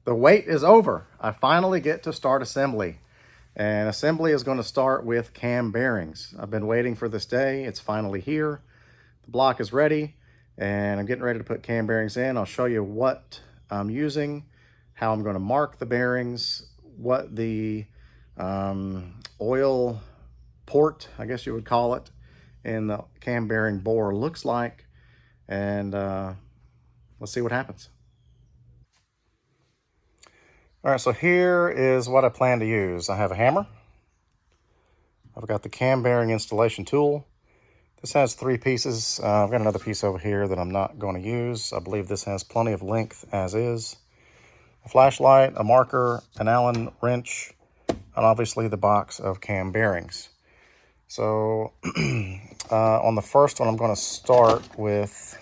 The wait is over. I finally get to start assembly. And assembly is going to start with cam bearings. I've been waiting for this day. It's finally here. The block is ready and I'm getting ready to put cam bearings in. I'll show you what I'm using, how I'm going to mark the bearings, what the oil port, I guess you would call it, in the cam bearing bore looks like. And let's see what happens. All right, so here is what I plan to use. I have a hammer. I've got the cam bearing installation tool. This has 3 pieces. I've got another piece over here that I'm not going to use. I believe this has plenty of length as is. A flashlight, a marker, an Allen wrench, and obviously the box of cam bearings. So on the first one, I'm going to start with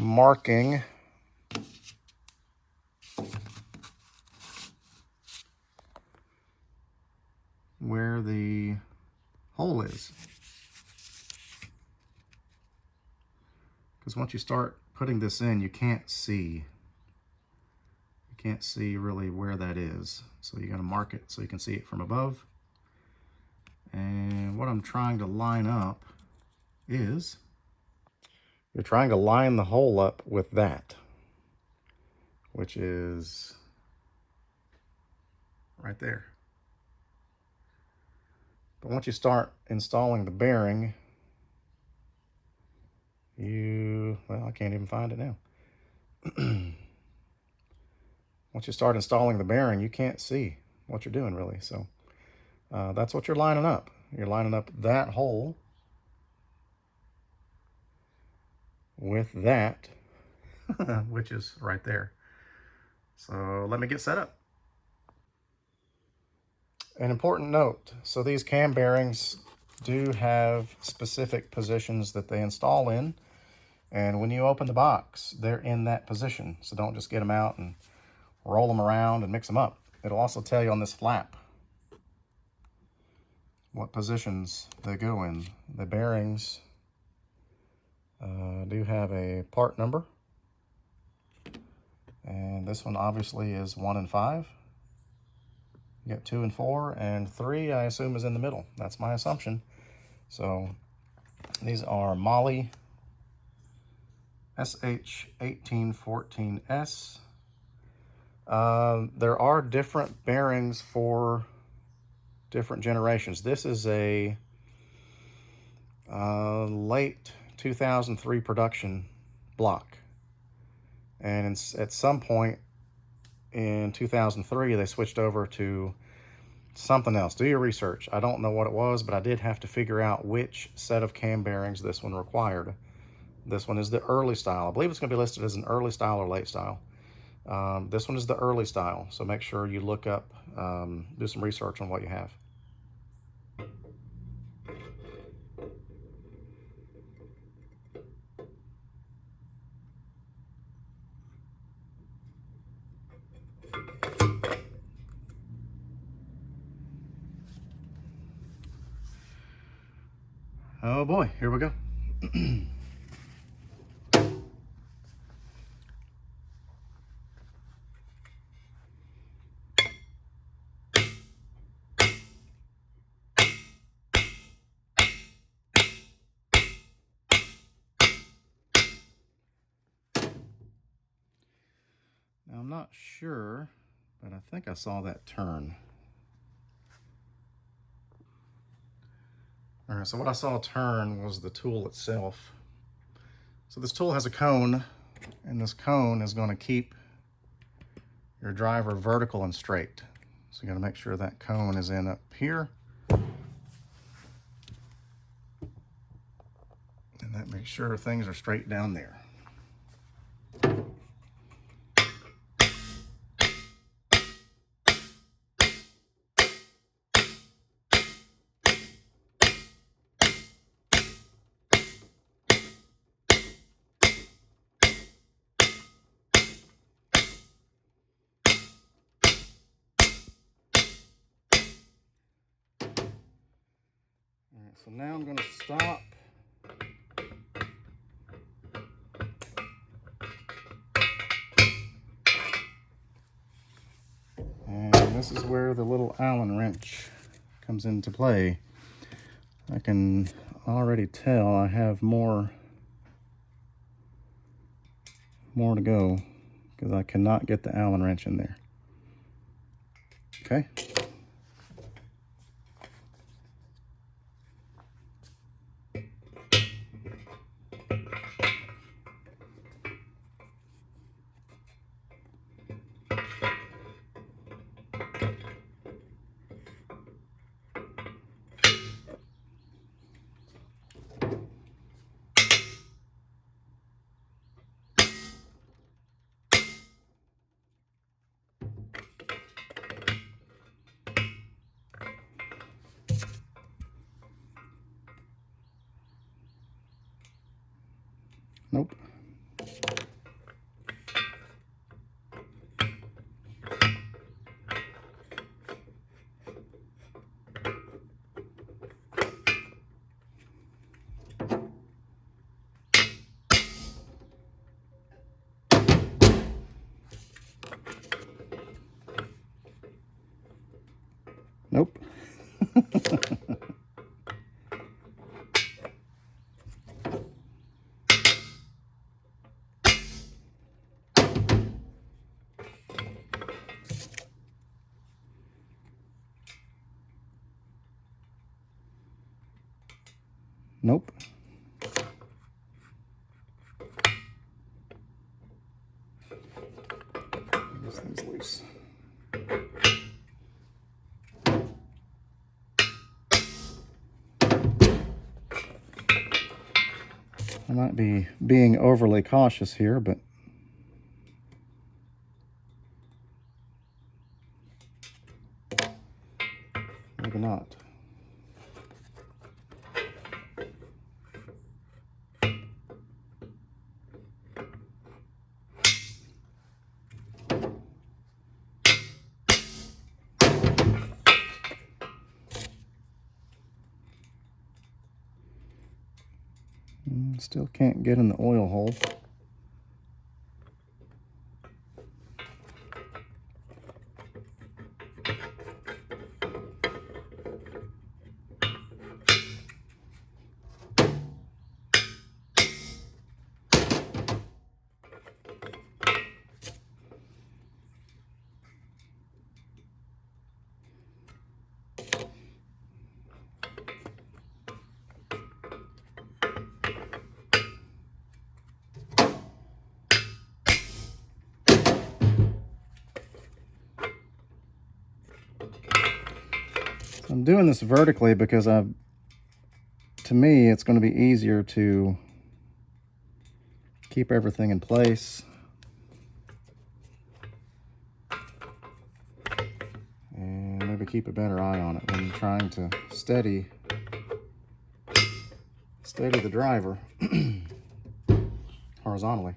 marking where the hole is. Because once you start putting this in, you can't see. You can't see really where that is. So you got to mark it so you can see it from above. And what I'm trying to line up is, you're trying to line the hole up with that, which is right there. But once you start installing the bearing, well, I can't even find it now. Once you start installing the bearing, you can't see what you're doing really. So that's what you're lining up. You're lining up that hole with that, which is right there. So let me get set up. An important note, so these cam bearings do have specific positions that they install in, and when you open the box, they're in that position. So don't just get them out and roll them around and mix them up. It'll also tell you on this flap what positions they go in. The bearings do have a part number, and this one obviously is 1 and 5. You got 2 and 4, and 3 I assume is in the middle. That's my assumption. So these are Molle SH1814S. There are different bearings for different generations. This is a late 2003 production block, and at some point in 2003 they switched over to something else. Do your research. I don't know what it was, but I did have to figure out which set of cam bearings this one required. This one is the early style. I believe it's going to be listed as an early style or late style. This one is the early style, so make sure you look up, do some research on what you have. Oh boy, here we go. Now I'm not sure, but I think I saw that turn. All right, so what I saw turn was the tool itself. So this tool has a cone, and this cone is going to keep your driver vertical and straight. So you got to make sure that cone is in up here. And that makes sure things are straight down there. So now I'm going to stop. this is where the little Allen wrench comes into play. I can already tell I have more to go because I cannot get the Allen wrench in there. Okay. Nope. Nope. Nope. This thing's loose. I might be being overly cautious here, but maybe not. Still can't get in the oil hole. I'm doing this vertically because to me, it's going to be easier to keep everything in place. And maybe keep a better eye on it when trying to steady the driver horizontally.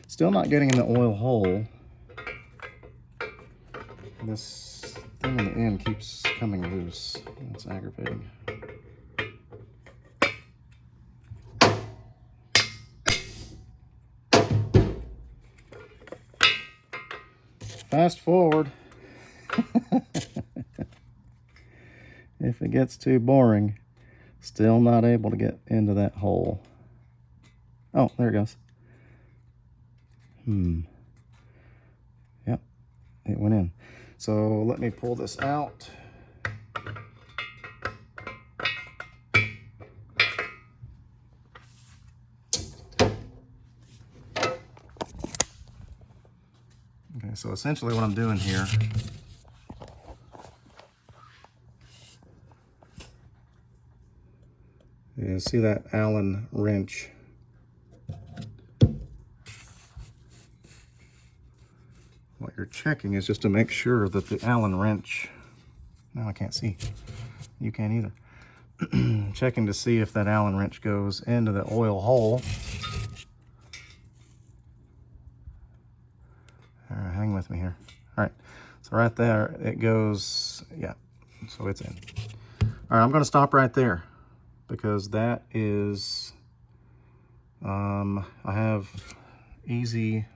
Still not getting in the oil hole. This thing in the end keeps coming loose. It's aggravating. Fast forward. If it gets too boring, still not able to get into that hole. Oh, there it goes. Yep, it went in. So let me pull this out. Okay, so essentially what I'm doing here is, see that Allen wrench? What you're checking is just to make sure that the Allen wrench, now I can't see, you can't either. Checking to see if that Allen wrench goes into the oil hole. All right, hang with me here. All right, so right there it goes, yeah, so it's in. All right, I'm gonna stop right there. because that is, I have easy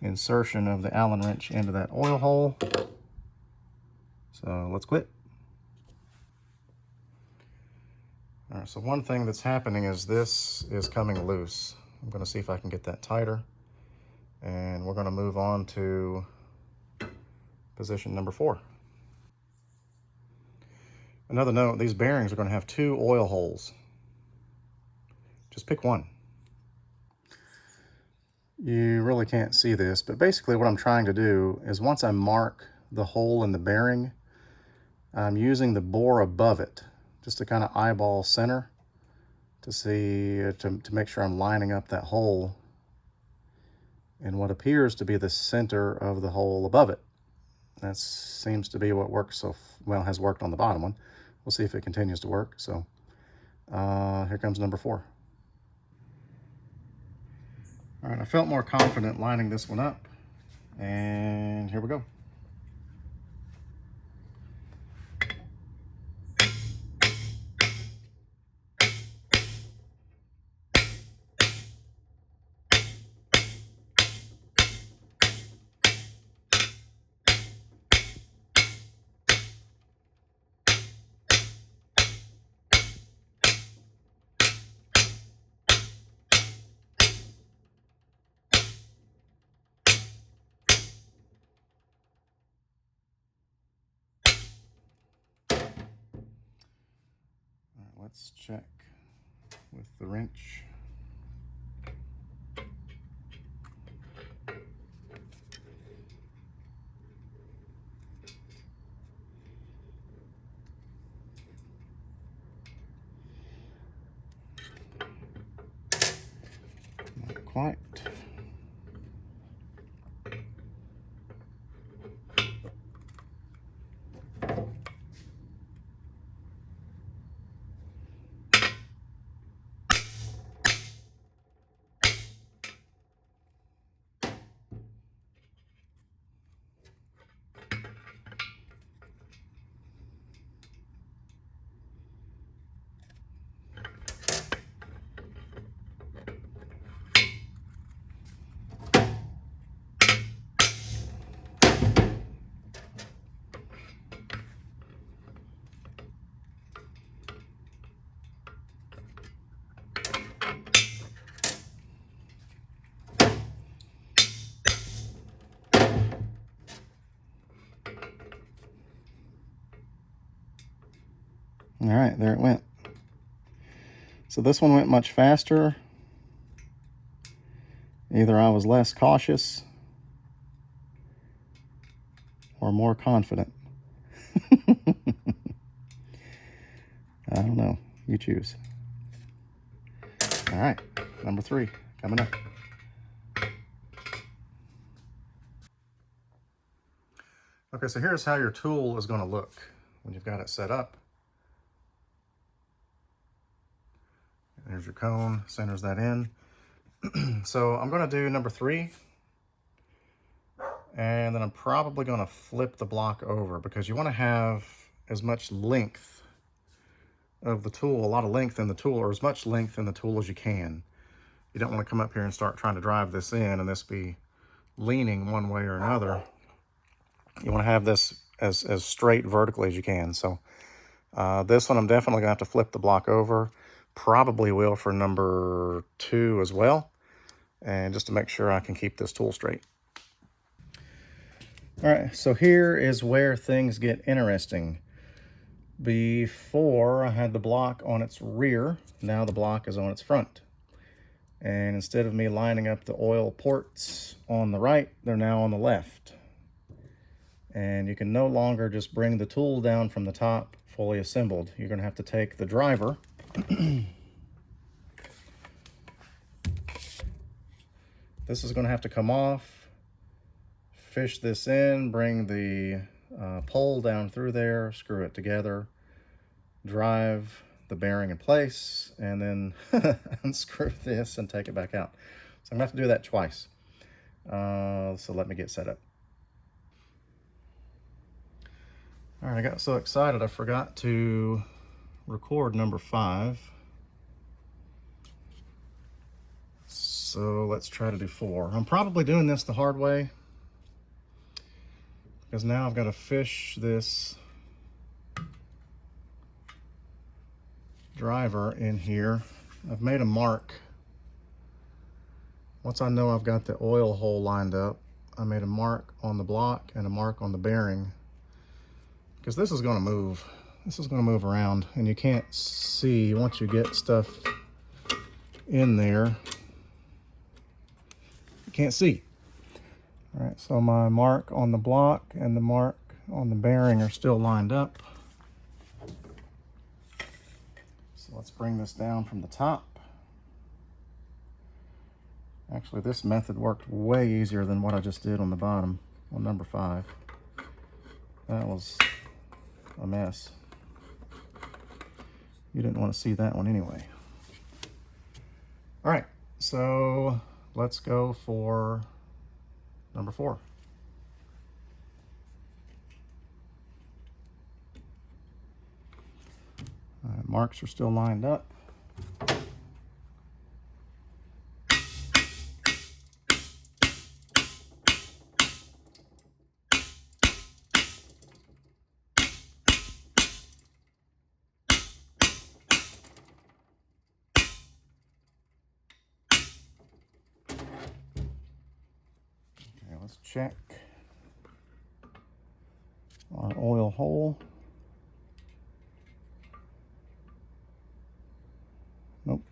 insertion of the Allen wrench into that oil hole. So let's quit. All right, so one thing that's happening is this is coming loose. I'm going to see if I can get that tighter. And we're going to move on to position number 4. Another note, these bearings are going to have 2 oil holes. Just pick one. You really can't see this, but basically what I'm trying to do is once I mark the hole in the bearing, I'm using the bore above it just to kind of eyeball center to see, to make sure I'm lining up that hole in what appears to be the center of the hole above it. That seems to be what works so well, has worked on the bottom one. We'll see if it continues to work. So here comes number 4. All right, I felt more confident lining this one up, and here we go. All right, let's check with the wrench. Not quite. All right, there it went. So this one went much faster. Either I was less cautious or more confident. I don't know. You choose. All right, number 3 coming up. Okay, so here's how your tool is going to look when you've got it set up. There's your cone, centers that in. So I'm going to do number 3, and then I'm probably going to flip the block over because you want to have as much length of the tool, a lot of length in the tool, or as much length in the tool as you can. You don't want to come up here and start trying to drive this in and this be leaning one way or another. You want to have this as straight vertically as you can. So this one I'm definitely going to have to flip the block over. Probably will for number 2 as well. And just to make sure I can keep this tool straight. All right, so here is where things get interesting. Before I had the block on its rear, now the block is on its front. And instead of me lining up the oil ports on the right, they're now on the left. And you can no longer just bring the tool down from the top fully assembled. You're going to have to take the driver this is going to have to come off, fish this in, bring the pole down through there, screw it together, drive the bearing in place, and then unscrew this and take it back out. So I'm going to have to do that twice. So let me get set up. All right, I got so excited I forgot to record number 5. So let's try to do 4. I'm probably doing this the hard way because now I've got to fish this driver in here. I've made a mark. Once I know I've got the oil hole lined up, I made a mark on the block and a mark on the bearing because this is going to move. This is going to move around, and you can't see once you get stuff in there. You can't see. All right, so my mark on the block and the mark on the bearing are still lined up. So let's bring this down from the top. Actually, this method worked way easier than what I just did on the bottom on number 5. That was a mess. You didn't want to see that one anyway. All right, so let's go for number 4. All right, marks are still lined up. Let's check our oil hole. Nope.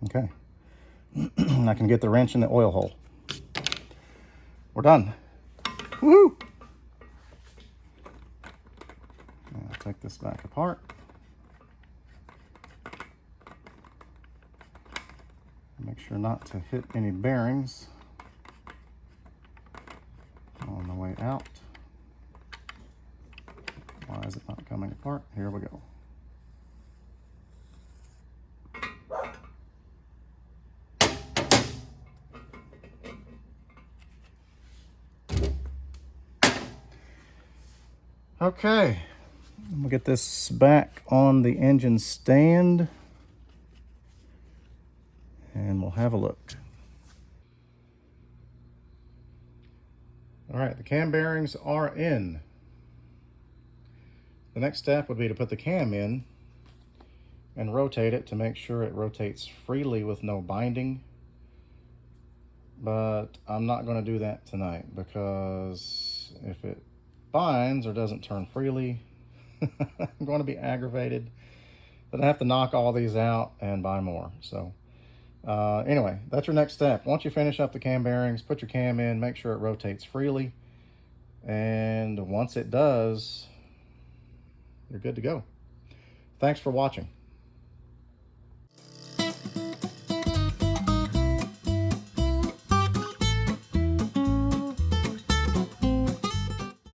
Okay. I can get the wrench in the oil hole. We're done. Woo! I'll take this back apart. Make sure not to hit any bearings on the way out. Why is it not coming apart? Here we go. Okay, I'm gonna get this back on the engine stand and we'll have a look. All right, the cam bearings are in. The next step would be to put the cam in and rotate it to make sure it rotates freely with no binding. But I'm not going to do that tonight because if it binds or doesn't turn freely, I'm going to be aggravated. Then I have to knock all these out and buy more. So anyway, that's your next step. Once you finish up the cam bearings, put your cam in, make sure it rotates freely. And once it does, you're good to go. Thanks for watching.